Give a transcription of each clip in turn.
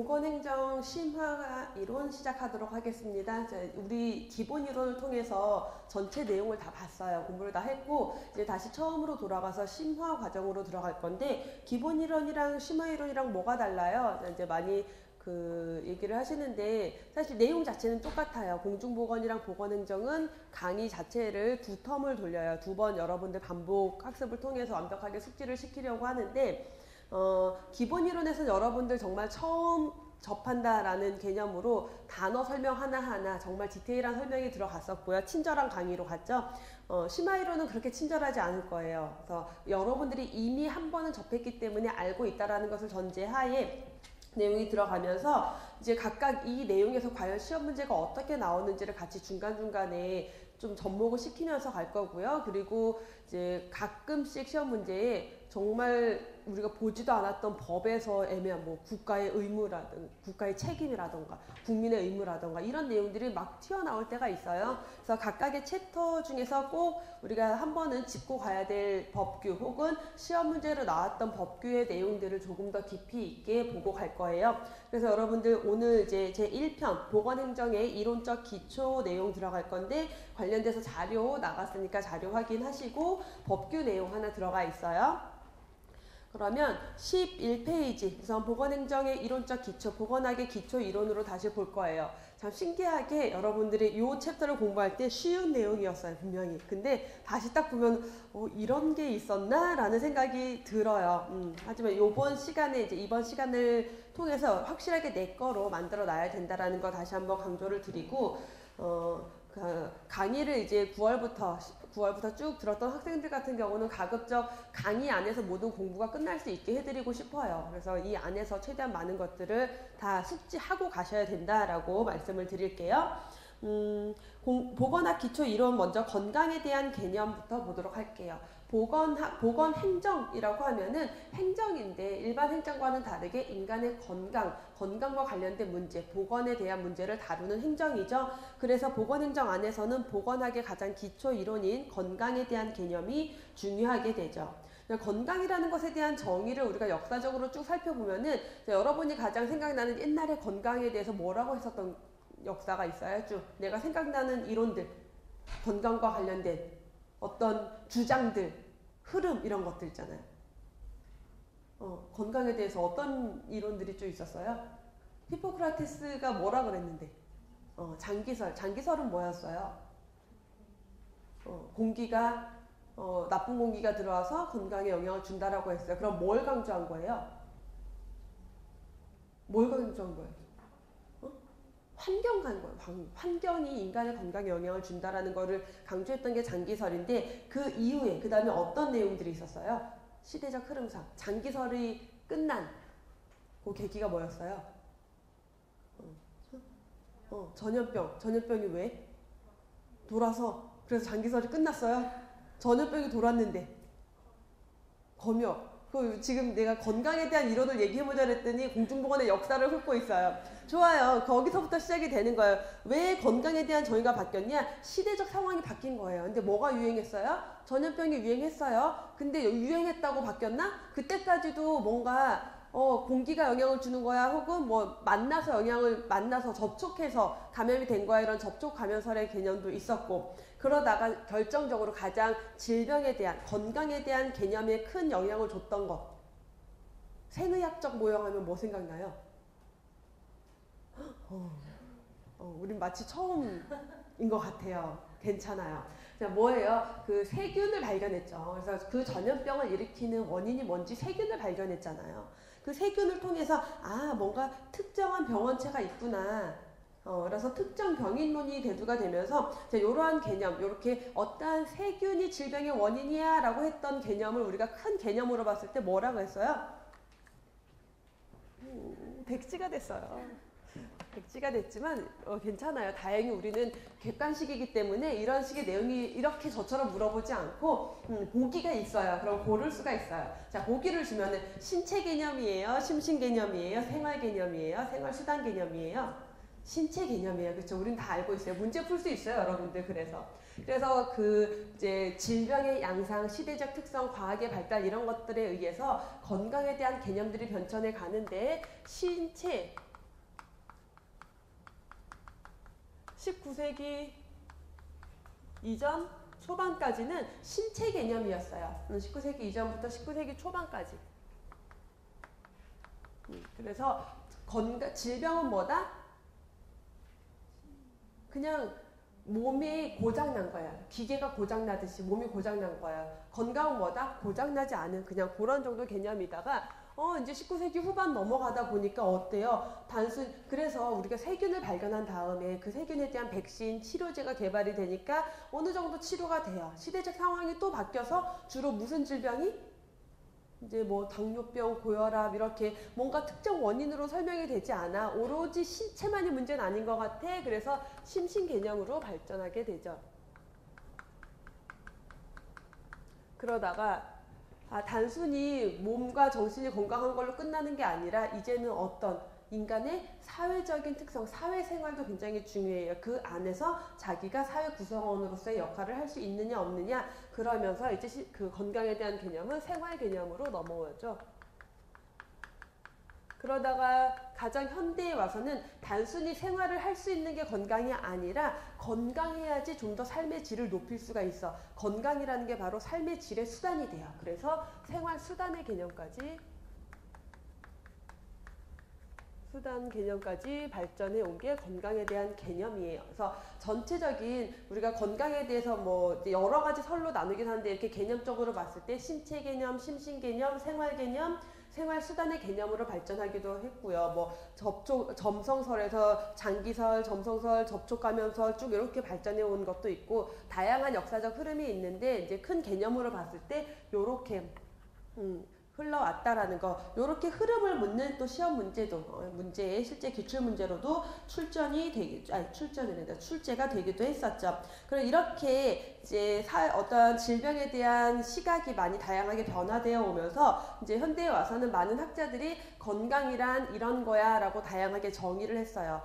보건행정 심화 이론 시작하도록 하겠습니다. 우리 기본 이론을 통해서 전체 내용을 다 봤어요. 공부를 다 했고 이제 다시 처음으로 돌아가서 심화 과정으로 들어갈 건데, 기본 이론이랑 심화 이론이랑 뭐가 달라요? 이제 많이 얘기를 하시는데, 사실 내용 자체는 똑같아요. 공중보건이랑 보건행정은 강의 자체를 2텀을 돌려요. 2번 여러분들 반복 학습을 통해서 완벽하게 숙지를 시키려고 하는데, 기본 이론에서는 여러분들 정말 처음 접한다라는 개념으로 단어 설명 하나하나 정말 디테일한 설명이 들어갔었고요. 친절한 강의로 갔죠. 심화 이론은 그렇게 친절하지 않을 거예요. 그래서 여러분들이 이미 한 번은 접했기 때문에 알고 있다라는 것을 전제하에 내용이 들어가면서 이제 각각 이 내용에서 과연 시험 문제가 어떻게 나오는지를 같이 중간중간에 좀 접목을 시키면서 갈 거고요. 그리고 이제 가끔씩 시험 문제에 정말 우리가 보지도 않았던 법에서 애매한 국가의 의무라든가 국가의 책임이라든가 국민의 의무라든가 이런 내용들이 막 튀어나올 때가 있어요. 그래서 각각의 챕터 중에서 꼭 우리가 한 번은 짚고 가야 될 법규 혹은 시험 문제로 나왔던 법규의 내용들을 조금 더 깊이 있게 보고 갈 거예요. 그래서 여러분들 오늘 이제 제 1편 보건행정의 이론적 기초 내용 들어갈 건데, 관련돼서 자료 나갔으니까 자료 확인하시고 법규 내용 하나 들어가 있어요. 그러면 11페이지 우선 보건행정의 이론적 기초, 보건학의 기초 이론으로 다시 볼 거예요. 참 신기하게 여러분들이 이 챕터를 공부할 때 쉬운 내용이었어요, 분명히. 근데 다시 딱 보면 이런 게 있었나? 라는 생각이 들어요. 하지만 이번 시간을 통해서 확실하게 내 거로 만들어 놔야 된다라는 거 다시 한번 강조를 드리고, 강의를 이제 9월부터 쭉 들었던 학생들 같은 경우는 가급적 강의 안에서 모든 공부가 끝날 수 있게 해드리고 싶어요. 그래서 이 안에서 최대한 많은 것들을 다 숙지하고 가셔야 된다라고 말씀을 드릴게요. 보건학 기초 이론 먼저 건강에 대한 개념부터 보도록 할게요. 보건행정이라고 하면은 행정인데 일반 행정과는 다르게 인간의 건강과 관련된 문제, 보건에 대한 문제를 다루는 행정이죠. 그래서 보건행정 안에서는 보건학의 가장 기초 이론인 건강에 대한 개념이 중요하게 되죠. 건강이라는 것에 대한 정의를 우리가 역사적으로 쭉 살펴보면은 여러분이 가장 생각나는 옛날의 건강에 대해서 뭐라고 했었던 역사가 있어요. 쭉 내가 생각나는 이론들, 건강과 관련된 어떤 주장들, 흐름 이런 것들 있잖아요. 건강에 대해서 어떤 이론들이 좀 있었어요? 히포크라테스가 뭐라 그랬는데? 장기설은 뭐였어요? 공기가 나쁜 공기가 들어와서 건강에 영향을 준다라고 했어요. 그럼 뭘 강조한 거예요? 뭘 강조한 거예요? 환경 간 거예요. 환경이 인간의 건강에 영향을 준다라는 거를 강조했던 게 장기설인데, 그 이후에 그 다음에 어떤 내용들이 있었어요? 시대적 흐름상 장기설이 끝난 그 계기가 뭐였어요? 전염병이 왜? 돌아서. 그래서 장기설이 끝났어요. 전염병이 돌았는데 검역. 지금 내가 건강에 대한 이론을 얘기해보자 했더니 공중보건의 역사를 훑고 있어요. 좋아요. 거기서부터 시작이 되는 거예요. 왜 건강에 대한 정의가 바뀌었냐? 시대적 상황이 바뀐 거예요. 근데 뭐가 유행했어요? 전염병이 유행했어요. 근데 유행했다고 바뀌었나? 그때까지도 뭔가 공기가 영향을 주는 거야, 혹은 만나서 접촉해서 감염이 된 거야, 이런 접촉 감염설의 개념도 있었고, 그러다가 결정적으로 가장 질병에 대한, 건강에 대한 개념에 큰 영향을 줬던 것, 생의학적 모형하면 뭐 생각나요? 우린 마치 처음인 것 같아요. 괜찮아요. 뭐예요? 그 세균을 발견했죠. 그래서 그 전염병을 일으키는 원인이 뭔지 세균을 발견했잖아요. 그 세균을 통해서 뭔가 특정한 병원체가 있구나. 그래서 특정 병인론이 대두가 되면서 이러한 개념, 이렇게 어떠한 세균이 질병의 원인이야 라고 했던 개념을 우리가 큰 개념으로 봤을 때 뭐라고 했어요? 백지가 됐어요. 백지가 됐지만 괜찮아요. 다행히 우리는 객관식이기 때문에 이런 식의 내용이 이렇게 저처럼 물어보지 않고 보기가 있어요. 그럼 고를 수가 있어요. 자, 보기를 주면은 신체 개념이에요? 심신 개념이에요? 생활 개념이에요? 생활 수단 개념이에요? 신체 개념이에요. 그렇죠? 우린 다 알고 있어요. 문제 풀 수 있어요, 여러분들. 그래서 이제 질병의 양상, 시대적 특성, 과학의 발달 이런 것들에 의해서 건강에 대한 개념들이 변천해 가는데, 신체 19세기 이전 초반까지는 신체 개념이었어요. 19세기 이전부터 19세기 초반까지. 그래서 질병은 뭐다? 그냥 몸이 고장난 거야. 기계가 고장나듯이 몸이 고장난 거야. 건강은 뭐다? 고장나지 않은 그냥 그런 정도 개념이다가 이제 19세기 후반 넘어가다 보니까 어때요? 그래서 우리가 세균을 발견한 다음에 그 세균에 대한 백신, 치료제가 개발이 되니까 어느 정도 치료가 돼요. 시대적 상황이 또 바뀌어서 주로 무슨 질병이? 이제 뭐 당뇨병, 고혈압 이렇게 뭔가 특정 원인으로 설명이 되지 않아. 오로지 신체만이 문제는 아닌 것 같아. 그래서 심신 개념으로 발전하게 되죠. 그러다가 단순히 몸과 정신이 건강한 걸로 끝나는 게 아니라 이제는 어떤 인간의 사회적인 특성, 사회생활도 굉장히 중요해요. 그 안에서 자기가 사회 구성원으로서의 역할을 할 수 있느냐 없느냐 그러면서 이제 그 건강에 대한 개념은 생활 개념으로 넘어오죠. 그러다가 가장 현대에 와서는 단순히 생활을 할 수 있는 게 건강이 아니라 건강해야지 좀 더 삶의 질을 높일 수가 있어. 건강이라는 게 바로 삶의 질의 수단이 돼요. 그래서 생활 수단의 개념까지 발전해 온 게 건강에 대한 개념이에요. 그래서 전체적인 우리가 건강에 대해서 뭐 여러 가지 설로 나누긴 하는데 이렇게 개념적으로 봤을 때 신체 개념, 심신 개념, 생활 개념, 생활 수단의 개념으로 발전하기도 했고요. 뭐 점성설에서 장기설, 점성설, 접촉감염설 쭉 이렇게 발전해 온 것도 있고 다양한 역사적 흐름이 있는데 이제 큰 개념으로 봤을 때 요렇게 흘러왔다라는 거, 요렇게 흐름을 묻는 또 시험 문제도, 문제의 실제 기출 문제로도 출제가 되기도 했었죠. 그럼 이렇게 이제 어떤 질병에 대한 시각이 많이 다양하게 변화되어 오면서 이제 현대에 와서는 많은 학자들이 건강이란 이런 거야 라고 다양하게 정의를 했어요.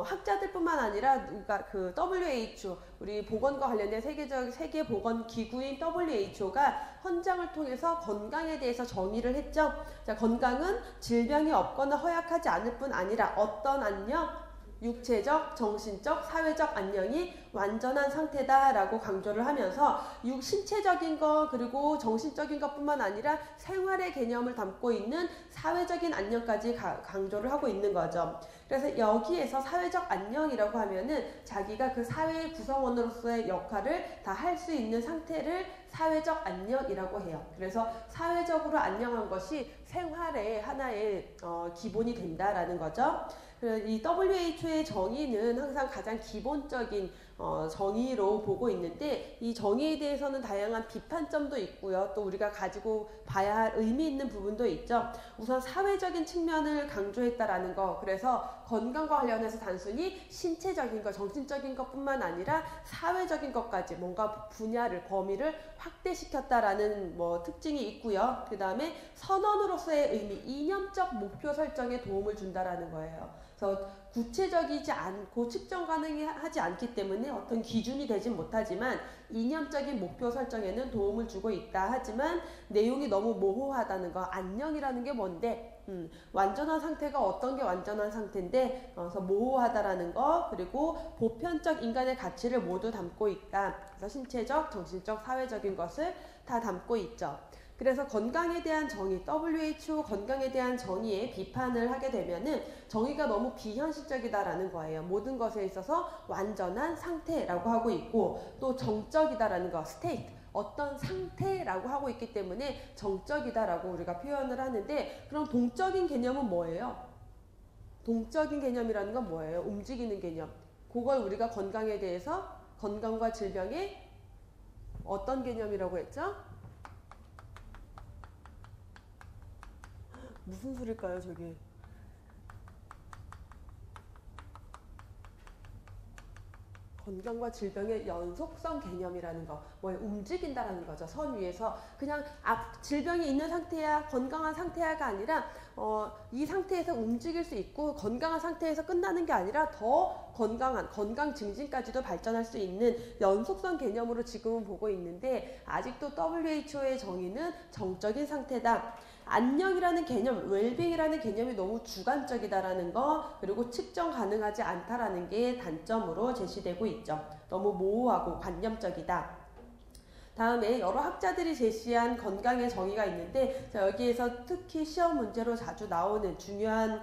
학자들뿐만 아니라 그 WHO, 우리 보건과 관련된 세계 보건 기구인 WHO가 헌장을 통해서 건강에 대해서 정의를 했죠. 자, 건강은 질병이 없거나 허약하지 않을 뿐 아니라 어떤 안녕? 육체적, 정신적, 사회적 안녕이 완전한 상태다라고 강조를 하면서 신체적인 것 그리고 정신적인 것뿐만 아니라 생활의 개념을 담고 있는 사회적인 안녕까지 강조를 하고 있는 거죠. 그래서 여기에서 사회적 안녕이라고 하면은 자기가 그 사회의 구성원으로서의 역할을 다 할 수 있는 상태를 사회적 안녕이라고 해요. 그래서 사회적으로 안녕한 것이 생활의 하나의 기본이 된다라는 거죠. 이 WHO의 정의는 항상 가장 기본적인 정의로 보고 있는데 이 정의에 대해서는 다양한 비판점도 있고요. 또 우리가 가지고 봐야 할 의미 있는 부분도 있죠. 우선 사회적인 측면을 강조했다라는 거. 그래서 건강과 관련해서 단순히 신체적인 것, 정신적인 것뿐만 아니라 사회적인 것까지 뭔가 범위를 확대시켰다라는 특징이 있고요. 그 다음에 선언으로서의 의미, 이념적 목표 설정에 도움을 준다라는 거예요. 그래서 구체적이지 않고 측정 가능하지 않기 때문에 어떤 기준이 되진 못하지만 이념적인 목표 설정에는 도움을 주고 있다 하지만 내용이 너무 모호하다는 거. 안녕이라는 게 뭔데? 완전한 상태가 어떤 게 완전한 상태인데 그래서 모호하다라는 거. 그리고 보편적 인간의 가치를 모두 담고 있다. 그래서 신체적, 정신적, 사회적인 것을 다 담고 있죠. 그래서 건강에 대한 정의, WHO 건강에 대한 정의에 비판을 하게 되면은 정의가 너무 비현실적이다라는 거예요. 모든 것에 있어서 완전한 상태라고 하고 있고 또 정적이다라는 거, state, 어떤 상태라고 하고 있기 때문에 정적이다라고 우리가 표현을 하는데 그럼 동적인 개념은 뭐예요? 동적인 개념이라는 건 뭐예요? 움직이는 개념. 그걸 우리가 건강에 대해서 건강과 질병의 어떤 개념이라고 했죠? 무슨 소릴까요, 저게? 건강과 질병의 연속성 개념이라는 거. 뭐 움직인다라는 거죠. 선 위에서 그냥 질병이 있는 상태야, 건강한 상태야가 아니라 이 상태에서 움직일 수 있고 건강한 상태에서 끝나는 게 아니라 더 건강한 건강 증진까지도 발전할 수 있는 연속성 개념으로 지금은 보고 있는데 아직도 WHO의 정의는 정적인 상태다. 안녕이라는 개념, 웰빙이라는 개념이 너무 주관적이다라는 거, 그리고 측정 가능하지 않다라는 게 단점으로 제시되고 있죠. 너무 모호하고 관념적이다. 다음에 여러 학자들이 제시한 건강의 정의가 있는데, 자, 여기에서 특히 시험 문제로 자주 나오는 중요한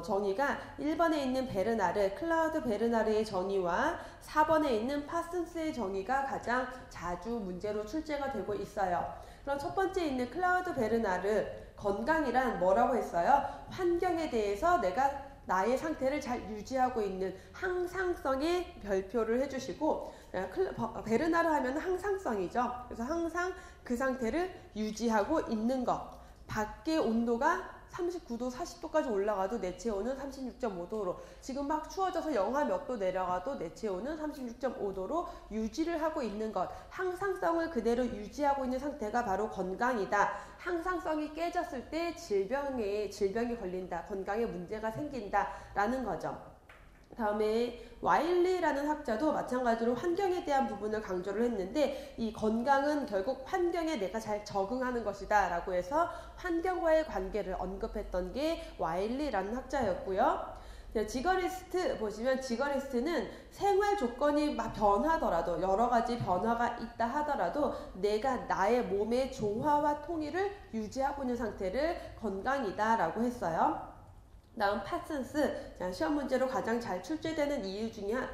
정의가 1번에 있는 클라우드 베르나르의 정의와 4번에 있는 파슨스의 정의가 가장 자주 문제로 출제가 되고 있어요. 그럼 첫 번째 있는 클라우드 베르나르, 건강이란 뭐라고 했어요? 환경에 대해서 내가 나의 상태를 잘 유지하고 있는 항상성의 별표를 해주시고, 베르나르 하면 항상성이죠. 그래서 항상 그 상태를 유지하고 있는 것. 밖의 온도가 39도, 40도까지 올라가도 내 체온은 36.5도로, 지금 막 추워져서 영하 몇 도 내려가도 내 체온은 36.5도로 유지를 하고 있는 것. 항상성을 그대로 유지하고 있는 상태가 바로 건강이다. 항상성이 깨졌을 때 질병이 걸린다. 건강에 문제가 생긴다. 라는 거죠. 다음에 와일리라는 학자도 마찬가지로 환경에 대한 부분을 강조를 했는데, 이 건강은 결국 환경에 내가 잘 적응하는 것이다 라고 해서 환경과의 관계를 언급했던 게 와일리라는 학자였고요. 지거리스트 보시면, 지거리스트는 생활 조건이 막 변하더라도, 여러 가지 변화가 있다 하더라도 내가 나의 몸의 조화와 통일을 유지하고 있는 상태를 건강이다 라고 했어요. 다음 파슨스, 시험 문제로 가장 잘 출제되는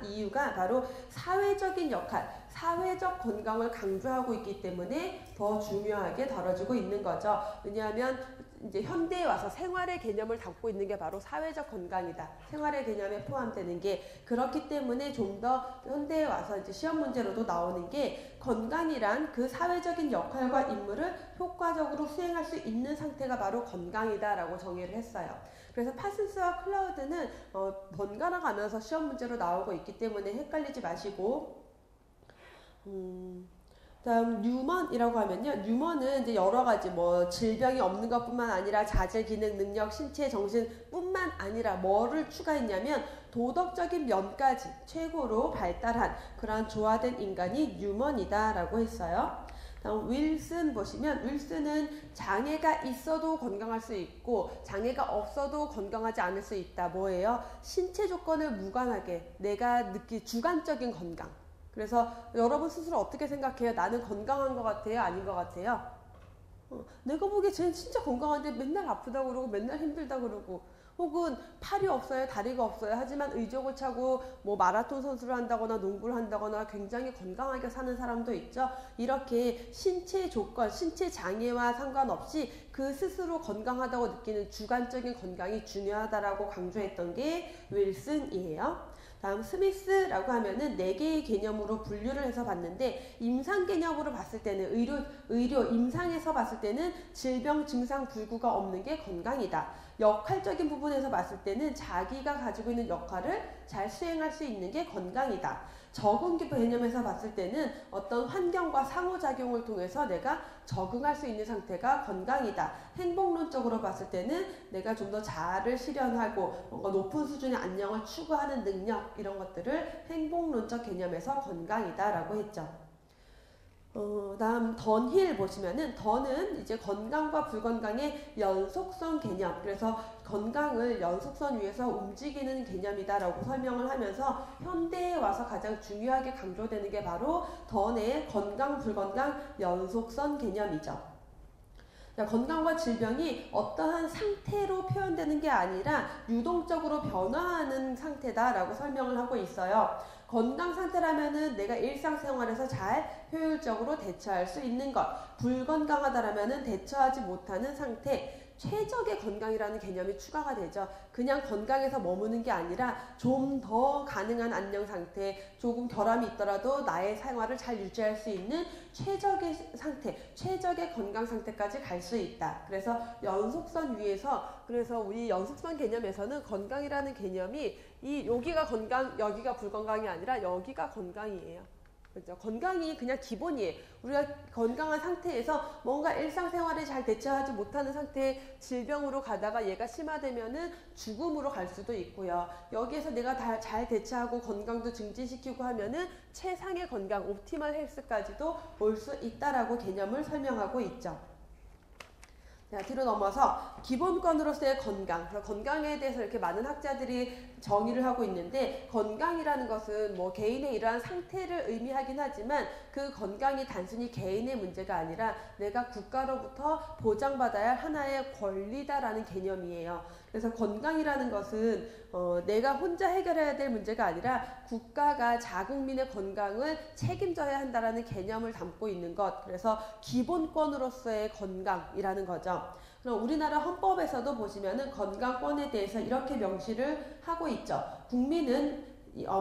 이유가 바로 사회적인 역할, 사회적 건강을 강조하고 있기 때문에 더 중요하게 다뤄지고 있는 거죠. 왜냐하면 이제 현대에 와서 생활의 개념을 담고 있는 게 바로 사회적 건강이다. 생활의 개념에 포함되는 게, 그렇기 때문에 좀 더 현대에 와서 이제 시험 문제로도 나오는 게, 건강이란 그 사회적인 역할과 임무를 효과적으로 수행할 수 있는 상태가 바로 건강이다라고 정의를 했어요. 그래서 파슨스와 클라우드는 번갈아 가면서 시험 문제로 나오고 있기 때문에 헷갈리지 마시고, 다음 뉴먼이라고 하면요, 뉴먼은 이제 여러 가지 질병이 없는 것뿐만 아니라 자질, 기능, 능력, 신체, 정신뿐만 아니라 뭐를 추가했냐면 도덕적인 면까지 최고로 발달한 그러한 조화된 인간이 뉴먼이다라고 했어요. 다음 윌슨 보시면, 윌슨은 장애가 있어도 건강할 수 있고 장애가 없어도 건강하지 않을 수 있다. 뭐예요? 신체 조건을 무관하게 내가 주관적인 건강. 그래서 여러분 스스로 어떻게 생각해요? 나는 건강한 것 같아요? 아닌 것 같아요? 내가 보기에 쟤는 진짜 건강한데 맨날 아프다고 그러고 맨날 힘들다고 그러고, 혹은 팔이 없어요, 다리가 없어요, 하지만 의족을 차고 마라톤 선수를 한다거나 농구를 한다거나 굉장히 건강하게 사는 사람도 있죠. 이렇게 신체 조건, 신체 장애와 상관없이 그 스스로 건강하다고 느끼는 주관적인 건강이 중요하다라고 강조했던 게 윌슨이에요. 다음 스미스라고 하면은 4개의 개념으로 분류를 해서 봤는데, 임상 개념으로 봤을 때는 의료 임상에서 봤을 때는 질병 증상 불구가 없는 게 건강이다. 역할적인 부분에서 봤을 때는 자기가 가지고 있는 역할을 잘 수행할 수 있는 게 건강이다. 적응 개념에서 봤을 때는 어떤 환경과 상호작용을 통해서 내가 적응할 수 있는 상태가 건강이다. 행복론적으로 봤을 때는 내가 좀 더 자아를 실현하고 뭔가 높은 수준의 안녕을 추구하는 능력, 이런 것들을 행복론적 개념에서 건강이다 라고 했죠. 다음 던힐 보시면은, 던은 이제 건강과 불건강의 연속성 개념, 그래서 건강을 연속선 위에서 움직이는 개념이다라고 설명을 하면서 현대에 와서 가장 중요하게 강조되는 게 바로 던의 건강 불건강 연속선 개념이죠. 건강과 질병이 어떠한 상태로 표현되는 게 아니라 유동적으로 변화하는 상태다라고 설명을 하고 있어요. 건강 상태라면은 내가 일상생활에서 잘 효율적으로 대처할 수 있는 것, 불건강하다라면은 대처하지 못하는 상태, 최적의 건강이라는 개념이 추가가 되죠. 그냥 건강에서 머무는 게 아니라 좀 더 가능한 안녕 상태, 조금 결함이 있더라도 나의 생활을 잘 유지할 수 있는 최적의 상태, 최적의 건강 상태까지 갈 수 있다. 그래서 연속선 위에서, 그래서 우리 연속선 개념에서는 건강이라는 개념이 여기가 건강, 여기가 불건강이 아니라 여기가 건강이에요. 그렇죠. 건강이 그냥 기본이에요. 우리가 건강한 상태에서 뭔가 일상생활에 잘 대처하지 못하는 상태의 질병으로 가다가 얘가 심화되면은 죽음으로 갈 수도 있고요. 여기에서 내가 다 잘 대처하고 건강도 증진시키고 하면은 최상의 건강, 옵티멀 헬스까지도 올 수 있다라고 개념을 설명하고 있죠. 자, 뒤로 넘어서 기본권으로서의 건강. 건강에 대해서 이렇게 많은 학자들이 정의를 하고 있는데, 건강이라는 것은 뭐 개인의 이러한 상태를 의미하긴 하지만 그 건강이 단순히 개인의 문제가 아니라 내가 국가로부터 보장받아야 할 하나의 권리다라는 개념이에요. 그래서 건강이라는 것은 내가 혼자 해결해야 될 문제가 아니라 국가가 자국민의 건강을 책임져야 한다라는 개념을 담고 있는 것. 그래서 기본권으로서의 건강이라는 거죠. 그럼 우리나라 헌법에서도 보시면은 건강권에 대해서 이렇게 명시를 하고 있죠.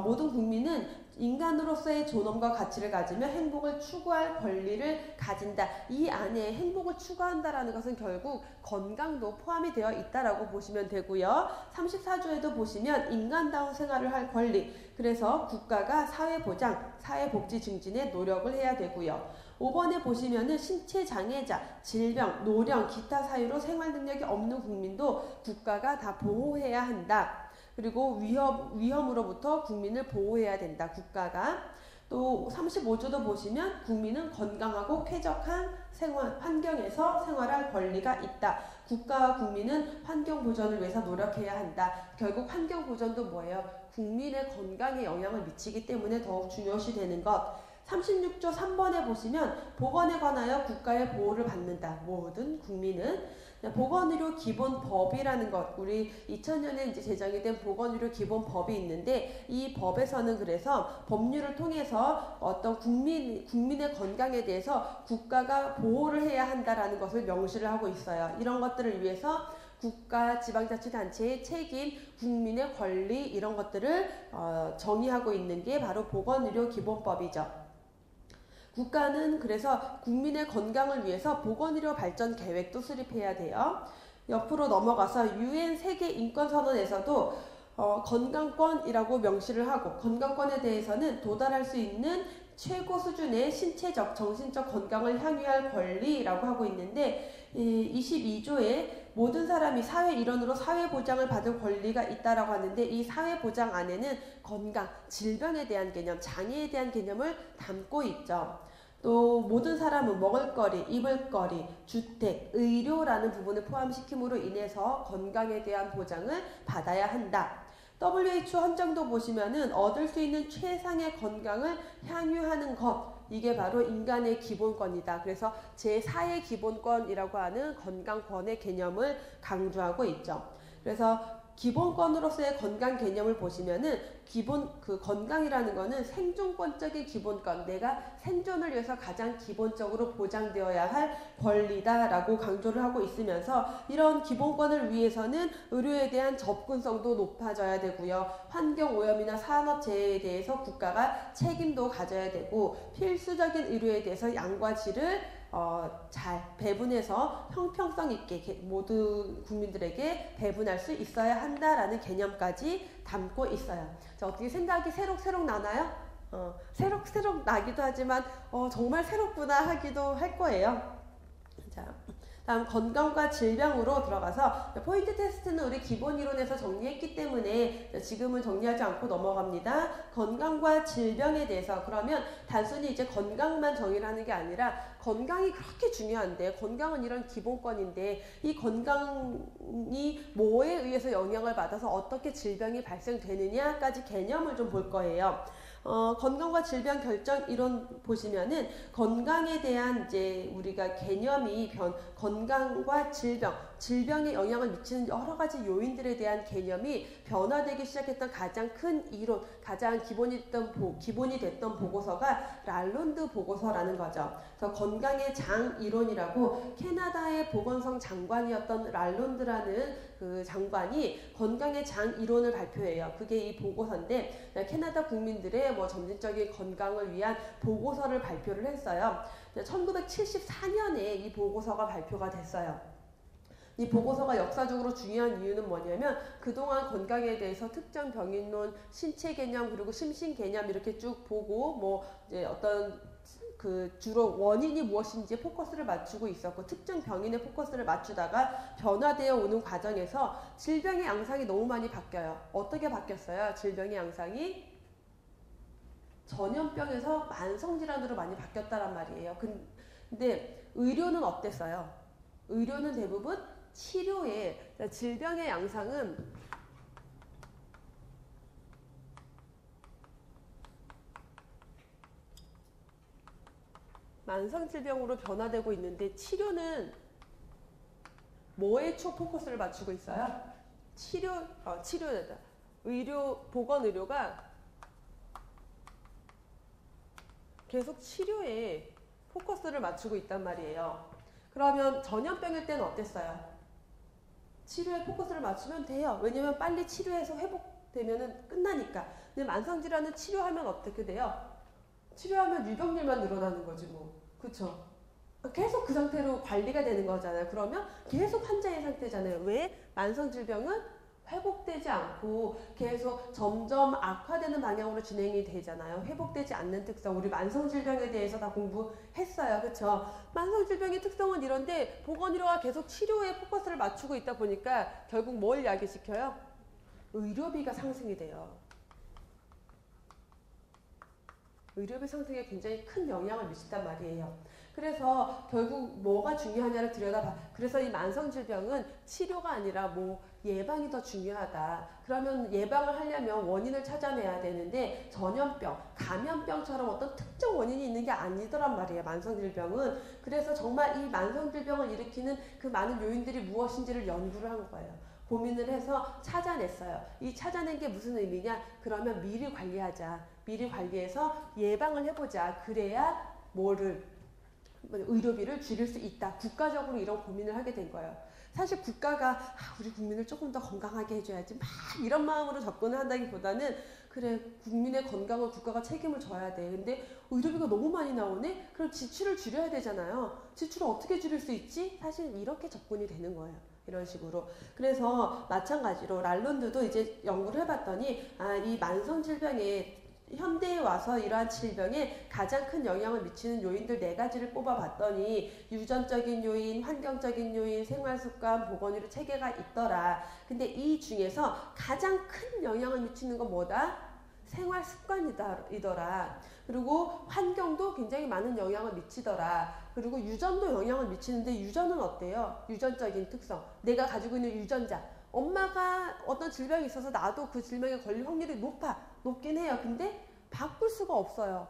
모든 국민은 인간으로서의 존엄과 가치를 가지며 행복을 추구할 권리를 가진다. 이 안에 행복을 추구한다라는 것은 결국 건강도 포함이 되어 있다라고 보시면 되고요. 34조에도 보시면 인간다운 생활을 할 권리. 그래서 국가가 사회보장, 사회복지 증진에 노력을 해야 되고요. 5번에 보시면은 신체장애자, 질병, 노령, 기타 사유로 생활 능력이 없는 국민도 국가가 다 보호해야 한다. 그리고 위험으로부터 국민을 보호해야 된다. 국가가. 또 35조도 보시면 국민은 건강하고 쾌적한 생활 환경에서 생활할 권리가 있다. 국가와 국민은 환경 보전을 위해서 노력해야 한다. 결국 환경 보전도 뭐예요? 국민의 건강에 영향을 미치기 때문에 더욱 중요시 되는 것. 36조 3번에 보시면 보건에 관하여 국가의 보호를 받는다. 모든 국민은. 보건의료 기본법이라는 것, 우리 2000년에 이제 제정이 된 보건의료 기본법이 있는데, 이 법에서는 그래서 법률을 통해서 어떤 국민의 건강에 대해서 국가가 보호를 해야 한다라는 것을 명시를 하고 있어요. 이런 것들을 위해서 국가, 지방자치단체의 책임, 국민의 권리 이런 것들을 정의하고 있는 게 바로 보건의료 기본법이죠. 국가는 그래서 국민의 건강을 위해서 보건의료 발전 계획도 수립해야 돼요. 옆으로 넘어가서 유엔 세계 인권선언에서도 건강권이라고 명시를 하고, 건강권에 대해서는 도달할 수 있는 최고 수준의 신체적, 정신적 건강을 향유할 권리라고 하고 있는데, 22조에 모든 사람이 사회 일원으로 사회보장을 받을 권리가 있다라고 하는데, 이 사회보장 안에는 건강, 질병에 대한 개념, 장애에 대한 개념을 담고 있죠. 또 모든 사람은 먹을거리, 입을거리, 주택, 의료라는 부분을 포함시킴으로 인해서 건강에 대한 보장을 받아야 한다. WHO 헌정도 보시면은 얻을 수 있는 최상의 건강을 향유하는 것, 이게 바로 인간의 기본권이다. 그래서 제4의 기본권이라고 하는 건강권의 개념을 강조하고 있죠. 그래서 기본권으로서의 건강 개념을 보시면은 건강이라는 거는 생존권적인 기본권, 내가 생존을 위해서 가장 기본적으로 보장되어야 할 권리다라고 강조를 하고 있으면서, 이런 기본권을 위해서는 의료에 대한 접근성도 높아져야 되고요. 환경오염이나 산업재해에 대해서 국가가 책임도 가져야 되고, 필수적인 의료에 대해서 양과 질을 잘 배분해서 형평성 있게 모두 국민들에게 배분할 수 있어야 한다라는 개념까지 담고 있어요. 자, 어떻게 생각이 새록새록 나나요? 새록새록 나기도 하지만 정말 새롭구나 하기도 할 거예요. 자, 다음 건강과 질병으로 들어가서 포인트 테스트는 우리 기본 이론에서 정리했기 때문에 지금은 정리하지 않고 넘어갑니다. 건강과 질병에 대해서, 그러면 단순히 이제 건강만 정의를 하는 게 아니라 건강이 그렇게 중요한데, 건강은 이런 기본권인데 이 건강이 뭐에 의해서 영향을 받아서 어떻게 질병이 발생되느냐까지 개념을 좀 볼 거예요. 건강과 질병 결정 이론 보시면은 건강에 대한 이제 우리가 개념이 건강과 질병에 영향을 미치는 여러 가지 요인들에 대한 개념이 변화되기 시작했던 가장 큰 이론, 가장 기본이 됐던 보고서가 랄론드 보고서라는 거죠. 그래서 건강의 장 이론이라고, 캐나다의 보건성 장관이었던 랄론드라는 그 장관이 건강의 장 이론을 발표해요. 그게 이 보고서인데, 캐나다 국민들의 점진적인 건강을 위한 보고서를 발표를 했어요. 1974년에 이 보고서가 발표가 됐어요. 이 보고서가 역사적으로 중요한 이유는 뭐냐면 그동안 건강에 대해서 특정 병인론, 신체 개념 그리고 심신 개념 이렇게 쭉 보고 뭐 이제 어떤 그 주로 원인이 무엇인지에 포커스를 맞추고 있었고 특정 병인에 포커스를 맞추다가 변화되어 오는 과정에서 질병의 양상이 너무 많이 바뀌어요. 어떻게 바뀌었어요? 질병의 양상이 전염병에서 만성질환으로 많이 바뀌었다란 말이에요. 근데 의료는 어땠어요? 의료는 대부분 치료에 질병의 양상은 만성질병으로 변화되고 있는데 치료는 뭐에 초 포커스를 맞추고 있어요? 치료다. 보건의료가 계속 치료에 포커스를 맞추고 있단 말이에요. 그러면 전염병일 때는 어땠어요? 치료에 포커스를 맞추면 돼요. 왜냐면 빨리 치료해서 회복되면 끝나니까. 근데 만성질환은 치료하면 어떻게 돼요? 치료하면 유병률만 늘어나는 거지 뭐. 그쵸? 계속 그 상태로 관리가 되는 거잖아요. 그러면 계속 환자의 상태잖아요. 왜? 만성질병은 회복되지 않고 계속 점점 악화되는 방향으로 진행이 되잖아요. 회복되지 않는 특성. 우리 만성질병에 대해서 다 공부했어요. 그쵸? 만성질병의 특성은 이런데 보건의료가 계속 치료에 포커스를 맞추고 있다 보니까 결국 뭘 야기시켜요? 의료비가 상승이 돼요. 의료비 상승에 굉장히 큰 영향을 미친단 말이에요. 그래서 결국 뭐가 중요하냐를 들여다봐. 그래서 이 만성질병은 치료가 아니라 뭐 예방이 더 중요하다. 그러면 예방을 하려면 원인을 찾아내야 되는데 전염병, 감염병처럼 어떤 특정 원인이 있는 게 아니더란 말이에요. 만성질병은. 그래서 정말 이 만성질병을 일으키는 그 많은 요인들이 무엇인지를 연구를 한 거예요. 고민을 해서 찾아냈어요. 이 찾아낸 게 무슨 의미냐? 그러면 미리 관리하자. 미리 관리해서 예방을 해보자. 그래야 의료비를 줄일 수 있다. 국가적으로 이런 고민을 하게 된 거예요. 사실 국가가 우리 국민을 조금 더 건강하게 해줘야지 막 이런 마음으로 접근을 한다기보다는 그래 국민의 건강을 국가가 책임을 져야 돼. 근데 의료비가 너무 많이 나오네? 그럼 지출을 줄여야 되잖아요. 지출을 어떻게 줄일 수 있지? 사실 이렇게 접근이 되는 거예요. 이런 식으로. 그래서 마찬가지로 랄론드도 이제 연구를 해봤더니 이 만성질병에 현대에 와서 이러한 질병에 가장 큰 영향을 미치는 요인들 4가지를 뽑아봤더니 유전적인 요인, 환경적인 요인, 생활습관, 보건의료 체계가 있더라. 근데 이 중에서 가장 큰 영향을 미치는 건 뭐다? 생활습관이더라. 그리고 환경도 굉장히 많은 영향을 미치더라. 그리고 유전도 영향을 미치는데 유전은 어때요? 유전적인 특성. 내가 가지고 있는 유전자. 엄마가 어떤 질병이 있어서 나도 그 질병에 걸릴 확률이 높긴 해요. 근데 바꿀 수가 없어요.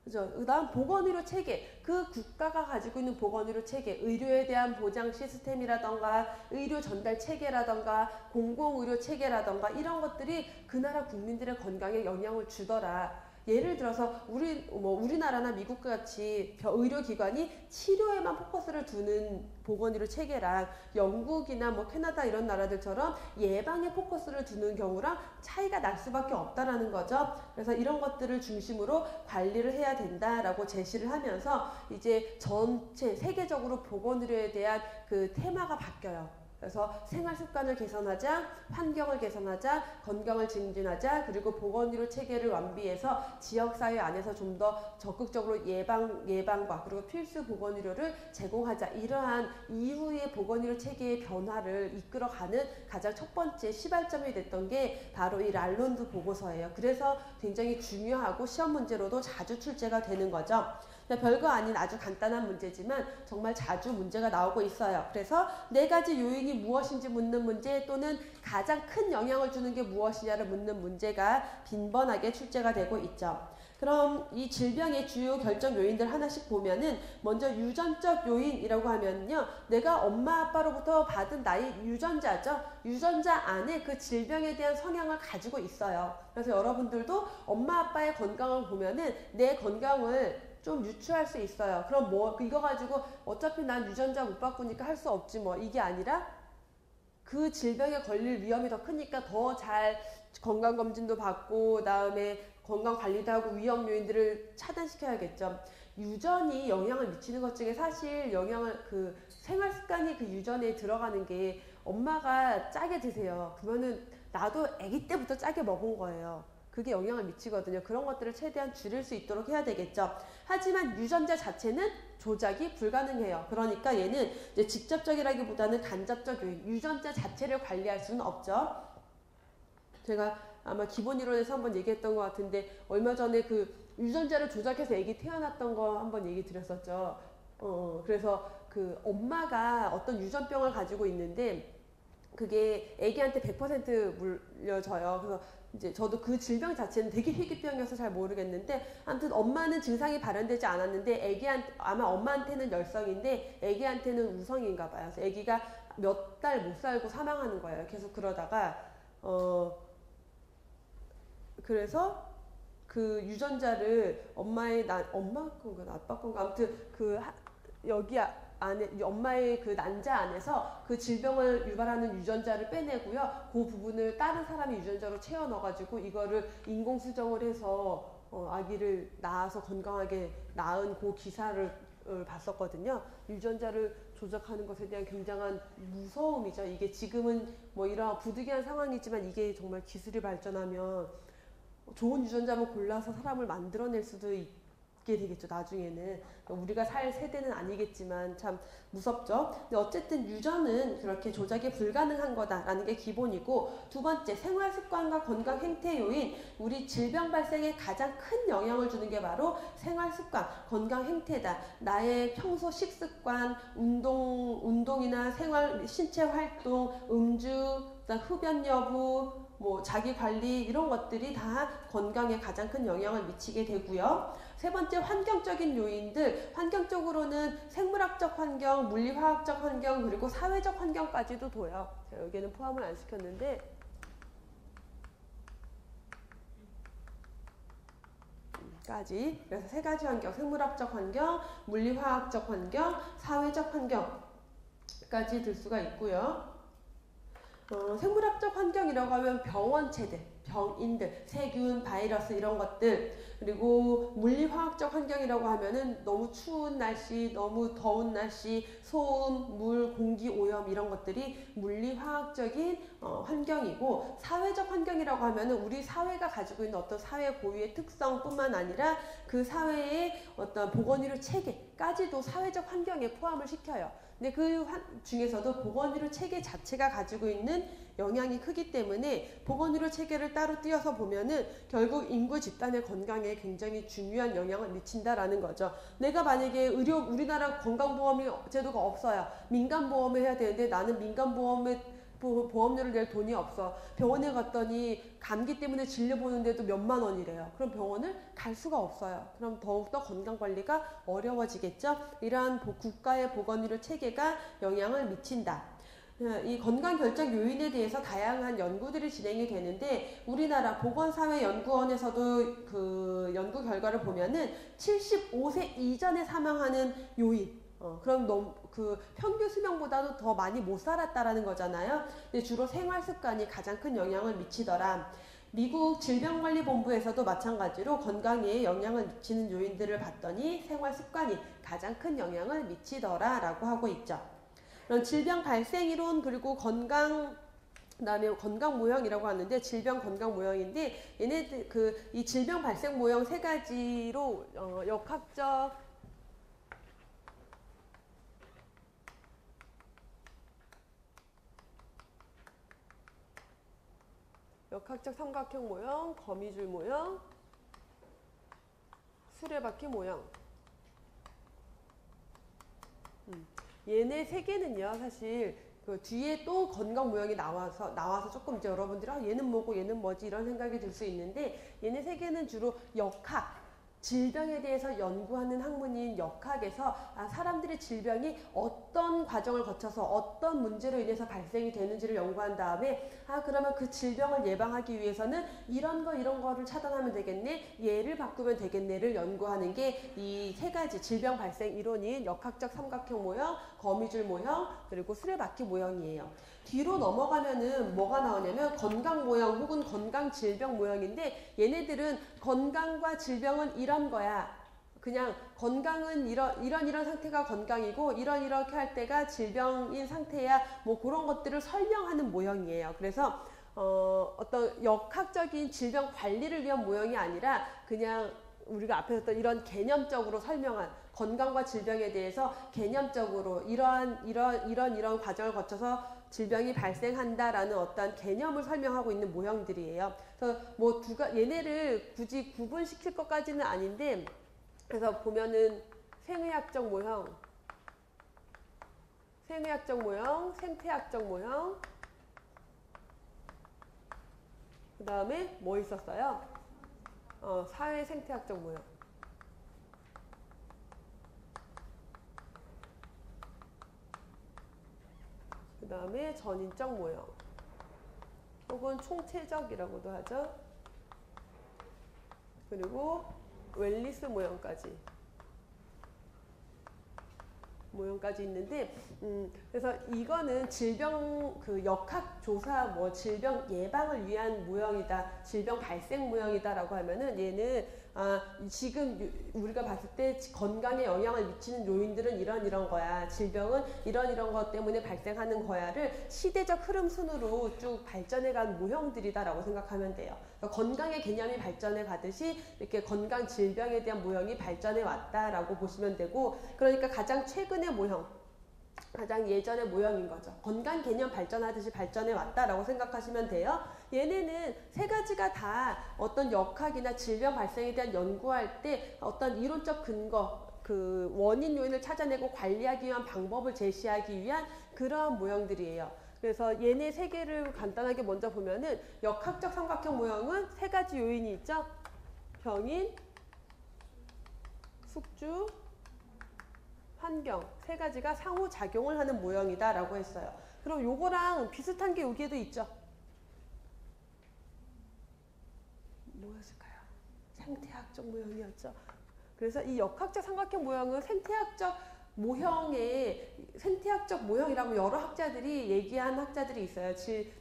그죠? 그 다음 보건의료 체계. 그 국가가 가지고 있는 보건의료 체계. 의료에 대한 보장 시스템이라던가 의료 전달 체계라던가 공공의료 체계라던가 이런 것들이 그 나라 국민들의 건강에 영향을 주더라. 예를 들어서 우리나라나 미국 같이 의료기관이 치료에만 포커스를 두는 보건의료 체계랑 영국이나 뭐 캐나다 이런 나라들처럼 예방에 포커스를 두는 경우랑 차이가 날 수밖에 없다라는 거죠. 그래서 이런 것들을 중심으로 관리를 해야 된다라고 제시를 하면서 이제 전체 세계적으로 보건의료에 대한 그 테마가 바뀌어요. 그래서 생활습관을 개선하자, 환경을 개선하자, 건강을 증진하자, 그리고 보건의료 체계를 완비해서 지역사회 안에서 좀 더 적극적으로 예방과 그리고 필수 보건의료를 제공하자. 이러한 이후의 보건의료 체계의 변화를 이끌어가는 가장 첫 번째 시발점이 됐던 게 바로 이 랄론드 보고서예요. 그래서 굉장히 중요하고 시험 문제로도 자주 출제가 되는 거죠. 별거 아닌 아주 간단한 문제지만 정말 자주 문제가 나오고 있어요. 그래서 4가지 요인이 무엇인지 묻는 문제 또는 가장 큰 영향을 주는 게 무엇이냐를 묻는 문제가 빈번하게 출제가 되고 있죠. 그럼 이 질병의 주요 결정 요인들 하나씩 보면은 먼저 유전적 요인이라고 하면요. 내가 엄마 아빠로부터 받은 나의 유전자죠. 유전자 안에 그 질병에 대한 성향을 가지고 있어요. 그래서 여러분들도 엄마 아빠의 건강을 보면은 내 건강을 좀 유추할 수 있어요. 그럼 이거 가지고 어차피 난 유전자 못 바꾸니까 할 수 없지 이게 아니라 그 질병에 걸릴 위험이 더 크니까 더 잘 건강검진도 받고 그다음에 건강관리도 하고 위험 요인들을 차단시켜야겠죠. 유전이 영향을 미치는 것 중에 사실 영향을 그 생활 습관이 그 유전에 들어가는 게 엄마가 짜게 드세요. 그러면은 나도 아기 때부터 짜게 먹은 거예요. 그게 영향을 미치거든요. 그런 것들을 최대한 줄일 수 있도록 해야 되겠죠. 하지만 유전자 자체는 조작이 불가능해요. 그러니까 얘는 이제 직접적이라기보다는 간접적 요인, 유전자 자체를 관리할 수는 없죠. 제가 아마 기본 이론에서 한번 얘기했던 것 같은데 얼마 전에 그 유전자를 조작해서 아기 태어났던 거 한번 얘기 드렸었죠. 그래서 그 엄마가 어떤 유전병을 가지고 있는데 그게 아기한테 100% 물려져요. 그래서 이제 저도 그 질병 자체는 되게 희귀병이어서 잘 모르겠는데 아무튼 엄마는 증상이 발현되지 않았는데 아마 엄마한테는 열성인데 아기한테는 우성인가 봐요. 그래서 아기가 몇 달 못 살고 사망하는 거예요. 계속 그러다가 그래서 그 유전자를 엄마 건가 아빠 건가 아무튼 그 여기 안에 엄마의 그 난자 안에서 그 질병을 유발하는 유전자를 빼내고요. 그 부분을 다른 사람의 유전자로 채워 넣어가지고 이거를 인공수정을 해서 아기를 낳아서 건강하게 낳은 그 기사를 봤었거든요. 유전자를 조작하는 것에 대한 굉장한 무서움이죠. 이게 지금은 뭐 이런 부득이한 상황이지만 이게 정말 기술이 발전하면 좋은 유전자만 골라서 사람을 만들어낼 수도 있게 되겠죠. 나중에는 우리가 살 세대는 아니겠지만 참 무섭죠. 근데 어쨌든 유전은 그렇게 조작이 불가능한 거다라는 게 기본이고, 두 번째 생활 습관과 건강 행태 요인, 우리 질병 발생에 가장 큰 영향을 주는 게 바로 생활 습관, 건강 행태다. 나의 평소 식습관, 운동이나 생활 신체 활동, 음주, 흡연 여부, 뭐 자기 관리 이런 것들이 다 건강에 가장 큰 영향을 미치게 되고요. 세 번째 환경적인 요인들, 환경적으로는 생물학적 환경, 물리화학적 환경, 그리고 사회적 환경까지도 둬요. 제가 여기는 포함을 안 시켰는데 까지. 그래서 세 가지 환경, 생물학적 환경, 물리화학적 환경, 사회적 환경까지 들 수가 있고요. 생물학적 환경이라고 하면 병원체들, 병인들, 세균, 바이러스 이런 것들, 그리고 물리화학적 환경이라고 하면은 너무 추운 날씨, 너무 더운 날씨, 소음, 물, 공기 오염 이런 것들이 물리화학적인 환경이고, 사회적 환경이라고 하면은 우리 사회가 가지고 있는 어떤 사회 고유의 특성뿐만 아니라 그 사회의 어떤 보건의료 체계까지도 사회적 환경에 포함을 시켜요. 근데 그 중에서도 보건의료 체계 자체가 가지고 있는 영향이 크기 때문에 보건의료 체계를 따로 띄어서 보면은 결국 인구 집단의 건강에 굉장히 중요한 영향을 미친다라는 거죠. 내가 만약에 우리나라 건강보험 제도가 없어요. 민간보험을 해야 되는데 나는 보험료를 낼 돈이 없어. 병원에 갔더니 감기 때문에 진료보는데도 몇만 원이래요. 그럼 병원을 갈 수가 없어요. 그럼 더욱더 건강관리가 어려워지겠죠. 이러한 국가의 보건의료 체계가 영향을 미친다. 이 건강결정 요인에 대해서 다양한 연구들이 진행이 되는데, 우리나라 보건사회연구원에서도 그 연구 결과를 보면은 75세 이전에 사망하는 요인, 그럼 너무 그 평균 수명보다도 더 많이 못 살았다라는 거잖아요. 근데 주로 생활 습관이 가장 큰 영향을 미치더라. 미국 질병관리본부에서도 마찬가지로 건강에 영향을 미치는 요인들을 봤더니 생활 습관이 가장 큰 영향을 미치더라라고 하고 있죠. 그럼 질병 발생 이론, 그리고 그다음에 건강 모형이라고 하는데, 질병 건강 모형인데, 얘네들 이 질병 발생 모형 세 가지로 역학적 삼각형 모형, 거미줄 모형, 수레바퀴 모형. 얘네 세 개는요, 사실 그 뒤에 또 건강 모형이 나와서 조금 이제 여러분들이 얘는 뭐고 얘는 뭐지 이런 생각이 들 수 있는데, 얘네 세 개는 주로 역학, 질병에 대해서 연구하는 학문인 역학에서 사람들의 질병이 어떤 과정을 거쳐서 어떤 문제로 인해서 발생이 되는지를 연구한 다음에 그러면 그 질병을 예방하기 위해서는 이런 거를 차단하면 되겠네, 얘를 바꾸면 되겠네를 연구하는 게 이 세 가지 질병 발생 이론인 역학적 삼각형 모형, 거미줄 모형, 그리고 수레바퀴 모형이에요. 뒤로 넘어가면은 뭐가 나오냐면 건강 모형 혹은 건강 질병 모형인데, 얘네들은 건강과 질병은 이런 거야. 그냥 건강은 이런 상태가 건강이고 이렇게 할 때가 질병인 상태야 뭐 그런 것들을 설명하는 모형이에요. 그래서 어떤 역학적인 질병 관리를 위한 모형이 아니라 그냥 우리가 앞에서 했던 이런 개념적으로 설명한 건강과 질병에 대해서 개념적으로 이런 과정을 거쳐서 질병이 발생한다라는 어떤 개념을 설명하고 있는 모형들이에요. 그래서 뭐 얘네를 굳이 구분시킬 것까지는 아닌데, 그래서 보면은 생의학적 모형, 생태학적 모형, 그 다음에 뭐 있었어요? 사회 생태학적 모형. 그 다음에 전인적 모형. 혹은 총체적이라고도 하죠. 그리고 웰리스 모형까지 있는데, 그래서 이거는 질병 역학 조사 질병 예방을 위한 모형이다, 질병 발생 모형이다라고 하면은 얘는 지금 우리가 봤을 때 건강에 영향을 미치는 요인들은 이런 거야, 질병은 이런 것 때문에 발생하는 거야를 시대적 흐름 순으로 쭉 발전해간 모형들이다라고 생각하면 돼요. 그러니까 건강의 개념이 발전해 가듯이 이렇게 건강 질병에 대한 모형이 발전해 왔다라고 보시면 되고, 그러니까 가장 최근의 모형, 가장 예전의 모형인 거죠. 건강 개념 발전하듯이 발전해 왔다라고 생각하시면 돼요. 얘네는 세 가지가 다 어떤 역학이나 질병 발생에 대한 연구할 때 어떤 이론적 근거, 원인 요인을 찾아내고 관리하기 위한 방법을 제시하기 위한 그러한 모형들이에요. 그래서 얘네 세 개를 간단하게 먼저 보면은, 역학적 삼각형 모형은 세 가지 요인이 있죠. 병인, 숙주, 환경, 세 가지가 상호작용을 하는 모형이다 라고 했어요. 그럼 요거랑 비슷한 게 여기에도 있죠. 뭐였을까요? 생태학적 모형이었죠. 그래서 이 역학적 삼각형 모형은 생태학적 모형이라고 여러 학자들이 얘기한 학자들이 있어요.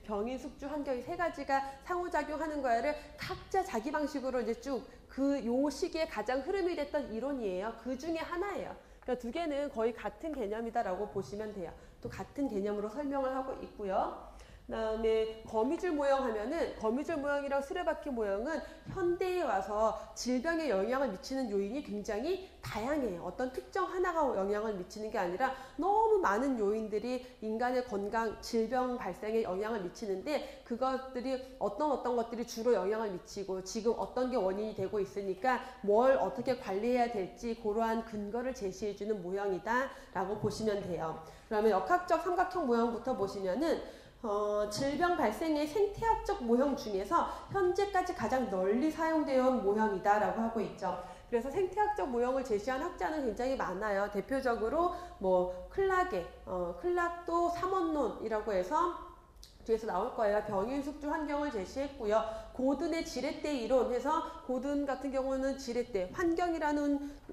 병인, 숙주, 환경이 세 가지가 상호작용하는 거야를 각자 자기 방식으로 이제 쭉 요 시기에 가장 흐름이 됐던 이론이에요. 그 중에 하나예요. 그러니까 두 개는 거의 같은 개념이다라고 보시면 돼요. 또 같은 개념으로 설명을 하고 있고요. 그다음에 거미줄 모형 하면은, 거미줄 모형이랑 수레바퀴 모형은 현대에 와서 질병에 영향을 미치는 요인이 굉장히 다양해요. 어떤 특정 하나가 영향을 미치는 게 아니라 너무 많은 요인들이 인간의 건강, 질병 발생에 영향을 미치는데, 그것들이 어떤 것들이 주로 영향을 미치고 지금 어떤 게 원인이 되고 있으니까 뭘 어떻게 관리해야 될지 그러한 근거를 제시해주는 모형이다 라고 보시면 돼요. 그러면 역학적 삼각형 모형부터 보시면은, 질병 발생의 생태학적 모형 중에서 현재까지 가장 널리 사용되어 온 모형이다라고 하고 있죠. 그래서 생태학적 모형을 제시한 학자는 굉장히 많아요. 대표적으로 클락도 삼원론이라고 해서 뒤에서 나올 거예요. 병인, 숙주, 환경을 제시했고요. 고든의 지렛대 이론 해서, 고든 같은 경우는 지렛대, 환경이라는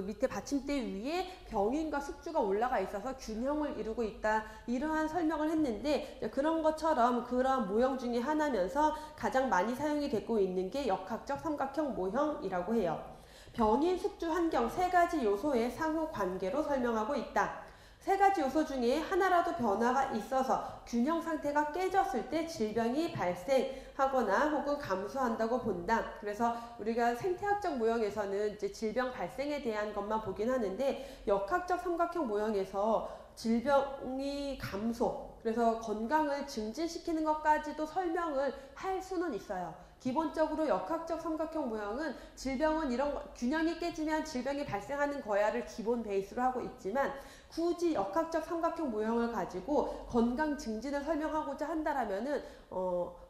밑에 받침대 위에 병인과 숙주가 올라가 있어서 균형을 이루고 있다, 이러한 설명을 했는데, 그런 것처럼 그런 모형 중에 하나면서 가장 많이 사용이 되고 있는 게 역학적 삼각형 모형이라고 해요. 병인, 숙주, 환경 세 가지 요소의 상호 관계로 설명하고 있다. 세 가지 요소 중에 하나라도 변화가 있어서 균형 상태가 깨졌을 때 질병이 발생하거나 혹은 감소한다고 본다. 그래서 우리가 생태학적 모형에서는 이제 질병 발생에 대한 것만 보긴 하는데, 역학적 삼각형 모형에서 질병이 감소, 그래서 건강을 증진시키는 것까지도 설명을 할 수는 있어요. 기본적으로 역학적 삼각형 모형은 질병은 균형이 깨지면 질병이 발생하는 거야를 기본 베이스로 하고 있지만, 굳이 역학적 삼각형 모형을 가지고 건강 증진을 설명하고자 한다라면은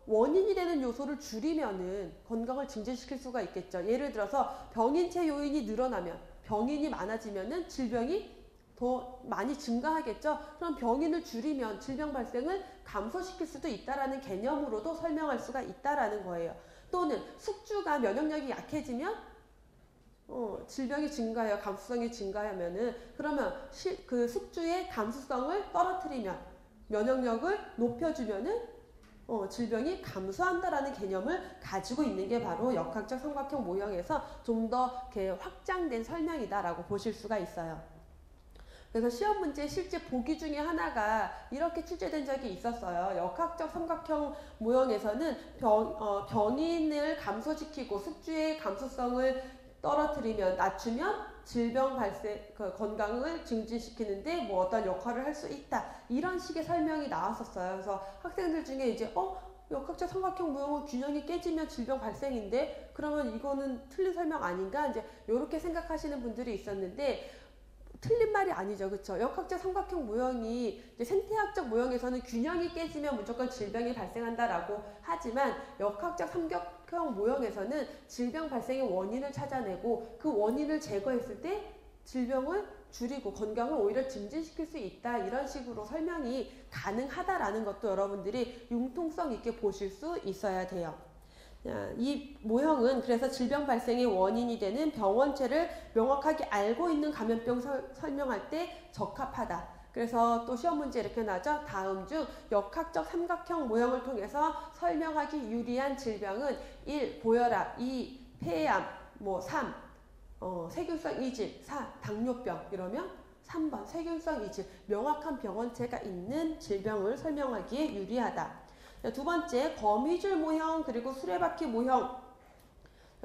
원인이 되는 요소를 줄이면은 건강을 증진시킬 수가 있겠죠. 예를 들어서 병인체 요인이 늘어나면, 병인이 많아지면은 질병이 더 많이 증가하겠죠. 그럼 병인을 줄이면 질병 발생을 감소시킬 수도 있다라는 개념으로도 설명할 수가 있다라는 거예요. 또는 숙주가 면역력이 약해지면 질병이 증가해요. 감수성이 증가하면은, 그러면 그 숙주의 감수성을 떨어뜨리면, 면역력을 높여주면은 질병이 감소한다라는 개념을 가지고 있는 게 바로 역학적 삼각형 모형에서 좀 더 확장된 설명이다라고 보실 수가 있어요. 그래서 시험 문제 실제 보기 중에 하나가 이렇게 출제된 적이 있었어요. 역학적 삼각형 모형에서는 병인을 감소시키고 숙주의 감소성을 떨어뜨리면, 낮추면 질병 발생, 건강을 증진시키는데 뭐 어떤 역할을 할 수 있다. 이런 식의 설명이 나왔었어요. 그래서 학생들 중에 이제 역학적 삼각형 모형은 균형이 깨지면 질병 발생인데 그러면 이거는 틀린 설명 아닌가? 이제 이렇게 생각하시는 분들이 있었는데 틀린 말이 아니죠. 그렇죠? 역학적 삼각형 모형이 이제 생태학적 모형에서는 균형이 깨지면 무조건 질병이 발생한다라고 하지만 역학적 삼각형 모형에서는 질병 발생의 원인을 찾아내고 그 원인을 제거했을 때 질병을 줄이고 건강을 오히려 증진시킬 수 있다. 이런 식으로 설명이 가능하다라는 것도 여러분들이 융통성 있게 보실 수 있어야 돼요. 이 모형은 그래서 질병 발생의 원인이 되는 병원체를 명확하게 알고 있는 감염병 설명할 때 적합하다. 그래서 또 시험 문제 이렇게 나죠. 다음 중 역학적 삼각형 모형을 통해서 설명하기 유리한 질병은 1. 고혈압, 2. 폐암, 3. 세균성 이질, 4. 당뇨병. 이러면 3번 세균성 이질, 명확한 병원체가 있는 질병을 설명하기에 유리하다. 두 번째, 거미줄 모형 그리고 수레바퀴 모형.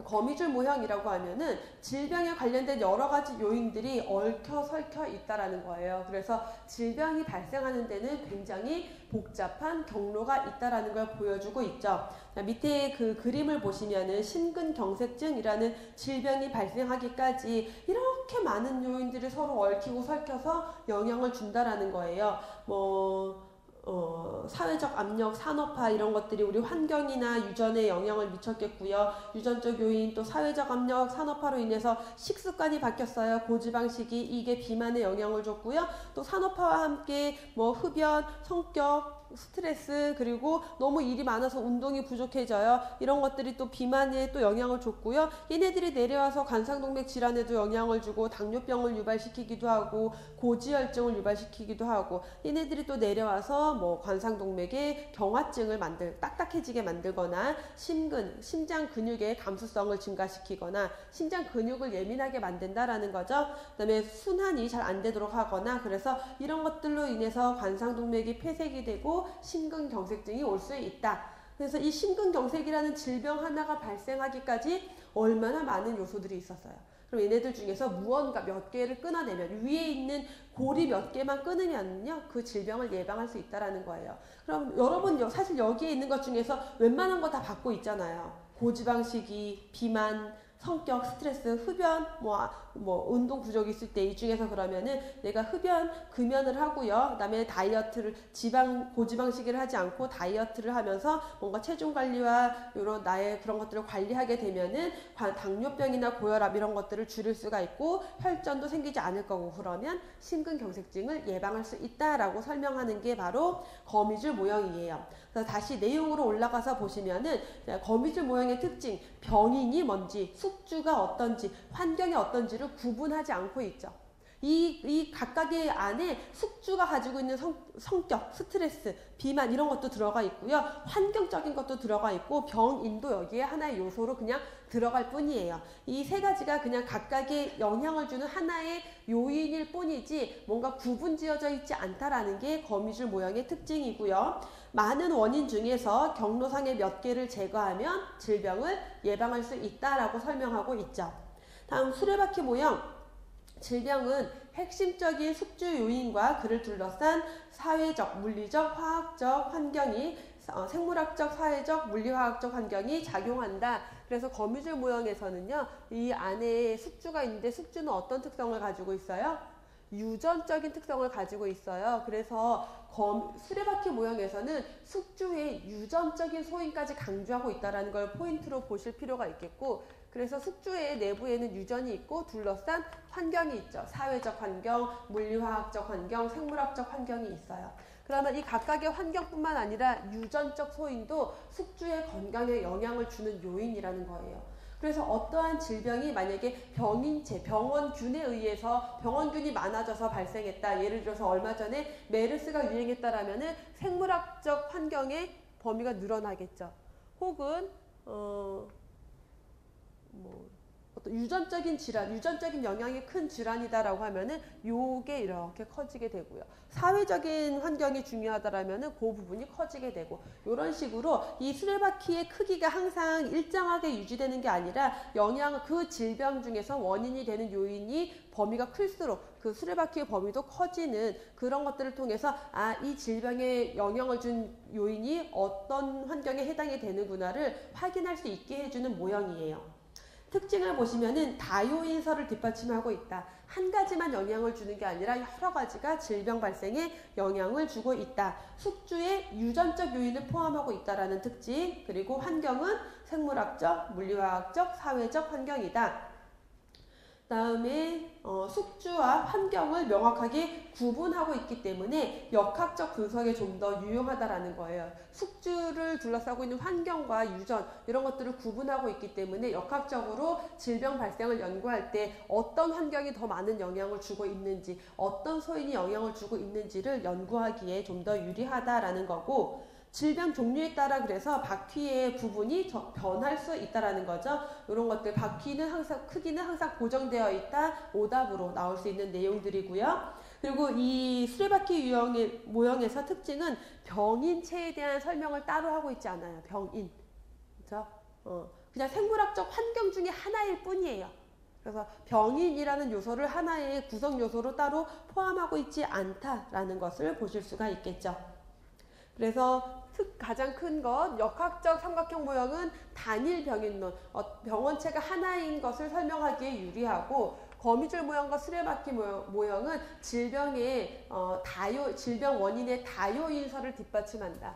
거미줄 모형이라고 하면은 질병에 관련된 여러 가지 요인들이 얽혀 설켜 있다라는 거예요. 그래서 질병이 발생하는 데는 굉장히 복잡한 경로가 있다라는 걸 보여주고 있죠. 밑에 그 그림을 보시면은 심근경색증이라는 질병이 발생하기까지 이렇게 많은 요인들이 서로 얽히고 설켜서 영향을 준다라는 거예요. 사회적 압력, 산업화 이런 것들이 우리 환경이나 유전에 영향을 미쳤겠고요. 유전적 요인, 또 사회적 압력, 산업화로 인해서 식습관이 바뀌었어요. 고지방식이 이게 비만에 영향을 줬고요. 또 산업화와 함께 흡연, 성격, 스트레스, 그리고 너무 일이 많아서 운동이 부족해져요. 이런 것들이 또 비만에 또 영향을 줬고요. 얘네들이 내려와서 관상동맥 질환에도 영향을 주고 당뇨병을 유발시키기도 하고 고지혈증을 유발시키기도 하고, 얘네들이 또 내려와서 관상동맥에 경화증을 딱딱해지게 만들거나 심장 근육의 감수성을 증가시키거나 심장 근육을 예민하게 만든다라는 거죠. 그 다음에 순환이 잘 안 되도록 하거나, 그래서 이런 것들로 인해서 관상동맥이 폐색이 되고 심근경색증이 올 수 있다. 그래서 이 심근경색이라는 질병 하나가 발생하기까지 얼마나 많은 요소들이 있었어요. 그럼 얘네들 중에서 무언가 몇 개를 끊어내면, 위에 있는 고리 몇 개만 끊으면요, 그 질병을 예방할 수 있다라는 거예요. 그럼 여러분 사실 여기에 있는 것 중에서 웬만한 거 다 받고 있잖아요. 고지방식이, 비만, 성격, 스트레스, 흡연, 운동 부족이 있을 때 이 중에서 그러면은 내가 금연을 하고요. 그 다음에 다이어트를, 고지방식을 하지 않고 다이어트를 하면서 뭔가 체중 관리와 이런 나의 그런 것들을 관리하게 되면은 당뇨병이나 고혈압 이런 것들을 줄일 수가 있고 혈전도 생기지 않을 거고, 그러면 심근경색증을 예방할 수 있다라고 설명하는 게 바로 거미줄 모형이에요. 그래서 다시 내용으로 올라가서 보시면은 거미줄 모형의 특징, 병인이 뭔지, 숙주가 어떤지, 환경이 어떤지를 구분하지 않고 있죠. 이 각각의 안에 숙주가 가지고 있는 성격, 스트레스, 비만 이런 것도 들어가 있고요. 환경적인 것도 들어가 있고 병인도 여기에 하나의 요소로 그냥 들어갈 뿐이에요. 이 세 가지가 그냥 각각의 영향을 주는 하나의 요인일 뿐이지 뭔가 구분지어져 있지 않다라는 게 거미줄 모형의 특징이고요. 많은 원인 중에서 경로상의 몇 개를 제거하면 질병을 예방할 수 있다라고 설명하고 있죠. 다음 수레바퀴 모형. 질병은 핵심적인 숙주 요인과 그를 둘러싼 사회적, 물리적, 화학적 환경이 생물학적, 사회적, 물리화학적 환경이 작용한다. 그래서 거미줄 모형에서는요, 이 안에 숙주가 있는데 숙주는 어떤 특성을 가지고 있어요? 유전적인 특성을 가지고 있어요. 그래서 수레바퀴 모형에서는 숙주의 유전적인 소인까지 강조하고 있다는 걸 포인트로 보실 필요가 있겠고, 그래서 숙주의 내부에는 유전이 있고 둘러싼 환경이 있죠. 사회적 환경, 물리화학적 환경, 생물학적 환경이 있어요. 그러면 이 각각의 환경뿐만 아니라 유전적 소인도 숙주의 건강에 영향을 주는 요인이라는 거예요. 그래서 어떠한 질병이 만약에 병원균에 의해서 병원균이 많아져서 발생했다. 예를 들어서 얼마 전에 메르스가 유행했다라면은 생물학적 환경에 범위가 늘어나겠죠. 혹은 어떤 유전적인 질환, 유전적인 영향이 큰 질환이다라고 하면은 요게 이렇게 커지게 되고요. 사회적인 환경이 중요하다라면은 그 부분이 커지게 되고, 이런 식으로 이 수레바퀴의 크기가 항상 일정하게 유지되는 게 아니라 그 질병 중에서 원인이 되는 요인이 범위가 클수록 그 수레바퀴의 범위도 커지는 그런 것들을 통해서 이 질병에 영향을 준 요인이 어떤 환경에 해당이 되는구나를 확인할 수 있게 해주는 모형이에요. 특징을 보시면은 다요인설을 뒷받침하고 있다. 한 가지만 영향을 주는 게 아니라 여러 가지가 질병 발생에 영향을 주고 있다. 숙주에 유전적 요인을 포함하고 있다라는 특징, 그리고 환경은 생물학적, 물리화학적, 사회적 환경이다. 다음에 숙주와 환경을 명확하게 구분하고 있기 때문에 역학적 분석에 좀 더 유용하다라는 거예요. 숙주를 둘러싸고 있는 환경과 유전 이런 것들을 구분하고 있기 때문에 역학적으로 질병 발생을 연구할 때 어떤 환경이 더 많은 영향을 주고 있는지, 어떤 소인이 영향을 주고 있는지를 연구하기에 좀 더 유리하다라는 거고, 질병 종류에 따라 그래서 바퀴의 부분이 변할 수 있다라는 거죠. 이런 것들, 바퀴는 항상, 크기는 항상 고정되어 있다. 오답으로 나올 수 있는 내용들이고요. 그리고 이 수레바퀴 모형에서 특징은 병인체에 대한 설명을 따로 하고 있지 않아요. 병인. 그죠? 그냥 생물학적 환경 중에 하나일 뿐이에요. 그래서 병인이라는 요소를 하나의 구성 요소로 따로 포함하고 있지 않다라는 것을 보실 수가 있겠죠. 그래서 가장 큰 것, 역학적 삼각형 모형은 단일 병인론, 병원체가 하나인 것을 설명하기에 유리하고, 거미줄 모형과 수레바퀴 모형은 질병의 질병 원인의 다요인설을 뒷받침한다.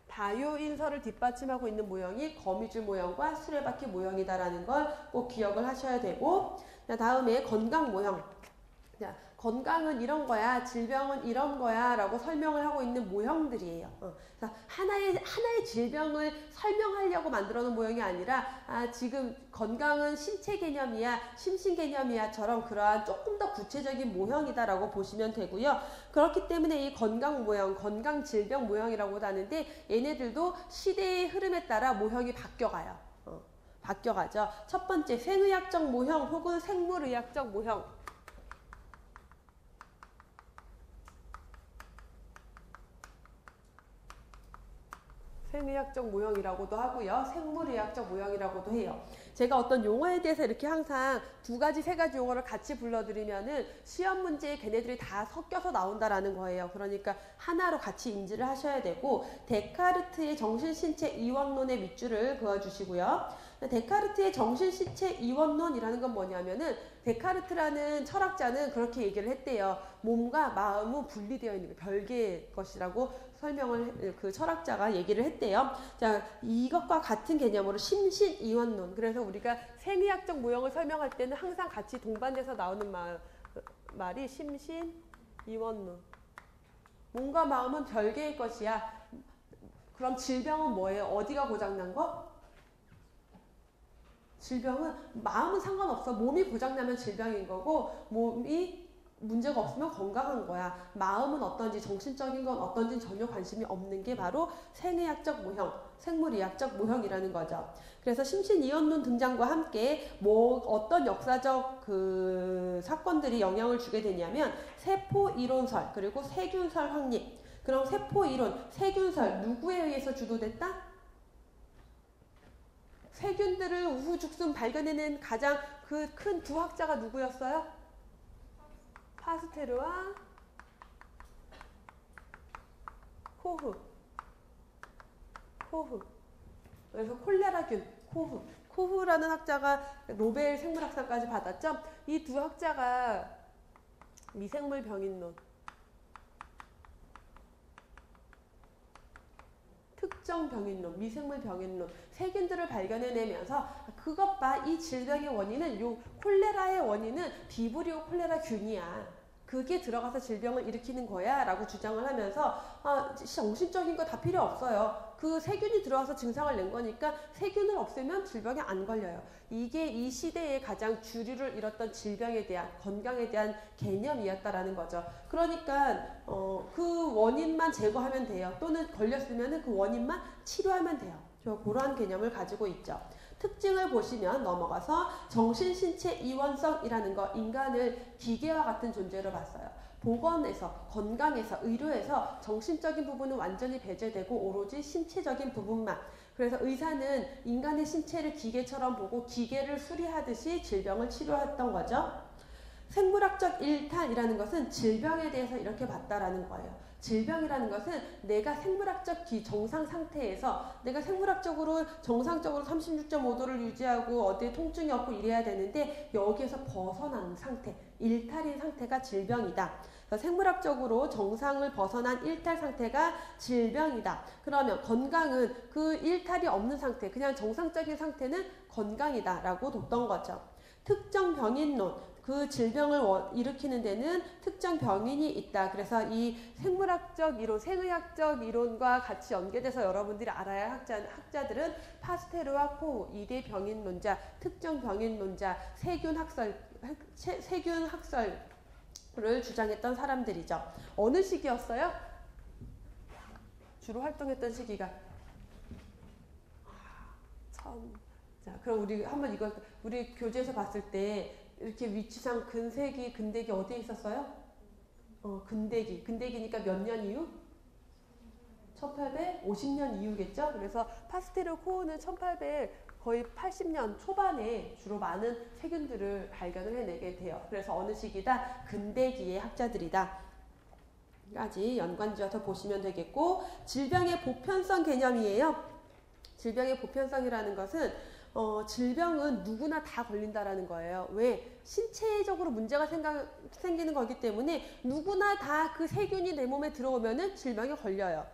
다요인설을 뒷받침하고 있는 모형이 거미줄 모형과 수레바퀴 모형이다라는 걸 꼭 기억을 하셔야 되고, 다음에 건강 모형. 자, 건강은 이런 거야, 질병은 이런 거야 라고 설명을 하고 있는 모형들이에요. 그래서 하나의 질병을 설명하려고 만들어 놓은 모형이 아니라 지금 건강은 신체 개념이야, 심신 개념이야처럼 그러한 조금 더 구체적인 모형이다 라고 보시면 되고요. 그렇기 때문에 이 건강 모형, 건강 질병 모형이라고도 하는데, 얘네들도 시대의 흐름에 따라 모형이 바뀌어가요. 바뀌어가죠. 첫 번째, 생의학적 모형 혹은 생물의학적 모형. 생의학적 모형이라고도 하고요. 생물의학적 모형이라고도 해요. 제가 어떤 용어에 대해서 이렇게 항상 두 가지, 세 가지 용어를 같이 불러드리면은 시험 문제에 걔네들이 다 섞여서 나온다라는 거예요. 그러니까 하나로 같이 인지를 하셔야 되고, 데카르트의 정신신체 이원론의 밑줄을 그어주시고요. 데카르트의 정신신체 이원론이라는 건 뭐냐면은, 데카르트라는 철학자는 그렇게 얘기를 했대요. 몸과 마음은 분리되어 있는 별개의 것이라고 설명을 그 철학자가 얘기를 했대요. 자, 이것과 같은 개념으로 심신이원론. 그래서 우리가 생의학적 모형을 설명할 때는 항상 같이 동반돼서 나오는 말이 심신이원론. 몸과 마음은 별개의 것이야. 그럼 질병은 뭐예요? 어디가 고장난 거? 질병은 마음은 상관없어. 몸이 고장나면 질병인 거고, 몸이 문제가 없으면 건강한 거야. 마음은 어떤지, 정신적인 건 어떤지 전혀 관심이 없는 게 바로 생의학적 모형, 생물의학적 모형이라는 거죠. 그래서 심신이원론 등장과 함께 어떤 역사적 사건들이 영향을 주게 되냐면, 세포 이론설, 그리고 세균설 확립. 그럼 세포 이론, 세균설 누구에 의해서 주도됐다? 세균들을 우후죽순 발견해낸 가장 큰 두 학자가 누구였어요? 파스테르와 코흐. 그래서 콜레라균, 코흐라는 학자가 노벨 생물학상까지 받았죠. 이 두 학자가 미생물 병인론, 특정 병인론, 미생물 병인론, 세균들을 발견해내면서 그것 봐, 이 질병의 원인은, 요 콜레라의 원인은 비브리오 콜레라 균이야. 그게 들어가서 질병을 일으키는 거야 라고 주장을 하면서 정신적인 거 다 필요 없어요. 그 세균이 들어와서 증상을 낸 거니까 세균을 없애면 질병에 안 걸려요. 이게 이 시대에 가장 주류를 잃었던 질병에 대한, 건강에 대한 개념이었다라는 거죠. 그러니까 그 원인만 제거하면 돼요. 또는 걸렸으면 그 원인만 치료하면 돼요. 그러한 개념을 가지고 있죠. 특징을 보시면 넘어가서 정신, 신체, 이원성이라는 거, 인간을 기계와 같은 존재로 봤어요. 보건에서, 건강에서, 의료에서 정신적인 부분은 완전히 배제되고 오로지 신체적인 부분만. 그래서 의사는 인간의 신체를 기계처럼 보고 기계를 수리하듯이 질병을 치료했던 거죠. 생물학적 일탈이라는 것은 질병에 대해서 이렇게 봤다라는 거예요. 질병이라는 것은 내가 생물학적 정상 상태에서 내가 생물학적으로 정상적으로 36.5도를 유지하고 어디에 통증이 없고 이래야 되는데 여기에서 벗어난 상태, 일탈인 상태가 질병이다. 그래서 생물학적으로 정상을 벗어난 일탈 상태가 질병이다. 그러면 건강은 그 일탈이 없는 상태, 그냥 정상적인 상태는 건강이다 라고 뒀던 거죠. 특정 병인론, 그 질병을 일으키는 데는 특정 병인이 있다. 그래서 이 생물학적 이론, 생의학적 이론과 같이 연계돼서 여러분들이 알아야 할 학자들은 파스테르와 코우, 2대 병인론자, 특정 병인론자, 세균 학설을 주장했던 사람들이죠. 어느 시기였어요? 주로 활동했던 시기가 자, 그럼 우리 한번 이걸 우리 교재에서 봤을 때 이렇게 위치상 근세기, 근대기 어디에 있었어요? 근대기니까 몇 년 이후? 1850년 이후겠죠? 그래서 파스테르 코우는 1800 거의 80년 초반에 주로 많은 세균들을 발견을 해내게 돼요. 그래서 어느 시기다? 근대기의 학자들이다. 까지 연관지어서 보시면 되겠고, 질병의 보편성 개념이에요. 질병의 보편성이라는 것은 질병은 누구나 다 걸린다라는 거예요. 왜? 신체적으로 문제가 생기는 거기 때문에 누구나 다 그 세균이 내 몸에 들어오면은 질병에 걸려요.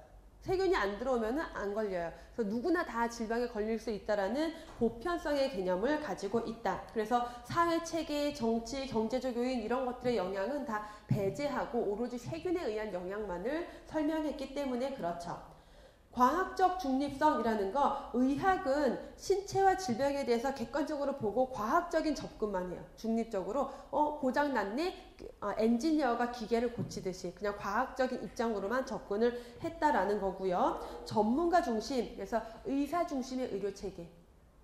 세균이 안 들어오면은 안 걸려요. 그래서 누구나 다 질병에 걸릴 수 있다라는 보편성의 개념을 가지고 있다. 그래서 사회 체계, 정치, 경제적 요인 이런 것들의 영향은 다 배제하고 오로지 세균에 의한 영향만을 설명했기 때문에 그렇죠. 과학적 중립성이라는 거, 의학은 신체와 질병에 대해서 객관적으로 보고 과학적인 접근만 해요. 중립적으로 고장났네? 엔지니어가 기계를 고치듯이 그냥 과학적인 입장으로만 접근을 했다라는 거고요. 전문가 중심, 그래서 의사 중심의 의료체계.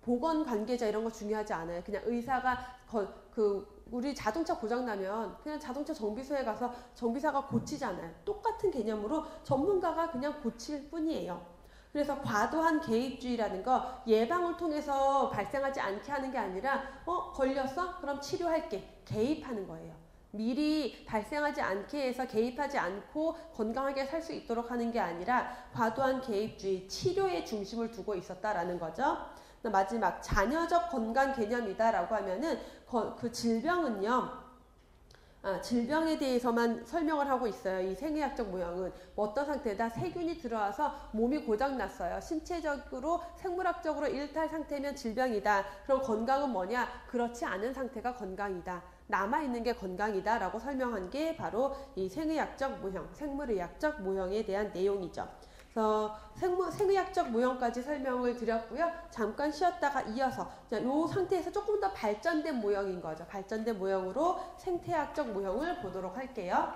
보건 관계자 이런 거 중요하지 않아요. 그냥 의사가 우리 자동차 고장나면 그냥 자동차 정비소에 가서 정비사가 고치잖아요. 똑같은 개념으로 전문가가 그냥 고칠 뿐이에요. 그래서 과도한 개입주의라는 거, 예방을 통해서 발생하지 않게 하는 게 아니라 걸렸어? 그럼 치료할게. 개입하는 거예요. 미리 발생하지 않게 해서 개입하지 않고 건강하게 살 수 있도록 하는 게 아니라 과도한 개입주의, 치료에 중심을 두고 있었다라는 거죠. 마지막 자녀적 건강 개념이다라고 하면은 그 질병은요. 질병에 대해서만 설명을 하고 있어요. 이 생의학적 모형은 어떤 상태다? 세균이 들어와서 몸이 고장났어요. 신체적으로 생물학적으로 일탈 상태면 질병이다. 그럼 건강은 뭐냐? 그렇지 않은 상태가 건강이다. 남아있는 게 건강이다 라고 설명한 게 바로 이 생의학적 모형, 생물의학적 모형에 대한 내용이죠. 그래서 생의학적 모형까지 설명을 드렸고요. 잠깐 쉬었다가 이어서 이 상태에서 조금 더 발전된 모형인 거죠. 발전된 모형으로 생태학적 모형을 보도록 할게요.